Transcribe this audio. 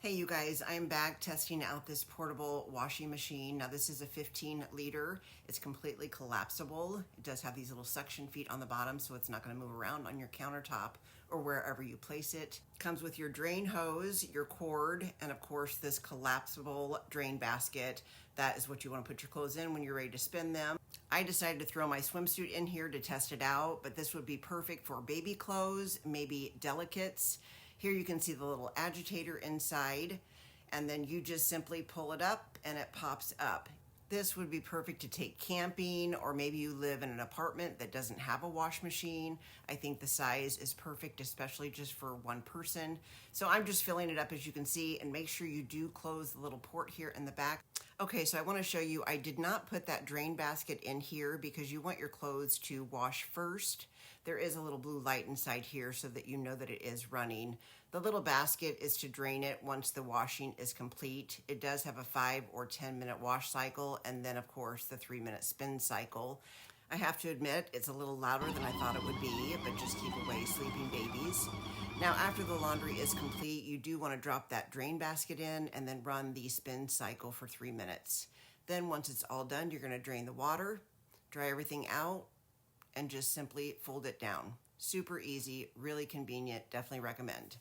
Hey you guys, I'm back testing out this portable washing machine. Now this is a 15 liter. It's completely collapsible. It does have these little suction feet on the bottom so it's not going to move around on your countertop or wherever you place it. Comes with your drain hose, your cord, and of course this collapsible drain basket. That is what you want to put your clothes in when you're ready to spin them. I decided to throw my swimsuit in here to test it out, but this would be perfect for baby clothes, maybe delicates. Here you can see the little agitator inside, and then you just simply pull it up and it pops up. This would be perfect to take camping, or maybe you live in an apartment that doesn't have a wash machine. I think the size is perfect, especially just for one person. So I'm just filling it up, as you can see, and make sure you do close the little port here in the back. Okay, so I want to show you, I did not put that drain basket in here because you want your clothes to wash first. There is a little blue light inside here so that you know that it is running. The little basket is to drain it once the washing is complete. It does have a 5 or 10 minute wash cycle, and then of course the 3-minute spin cycle. I have to admit, it's a little louder than I thought it would be, but just keep away sleeping babies. Now, after the laundry is complete, you do want to drop that drain basket in and then run the spin cycle for 3 minutes. Then once it's all done, you're going to drain the water, dry everything out, and just simply fold it down. Super easy, really convenient, definitely recommend.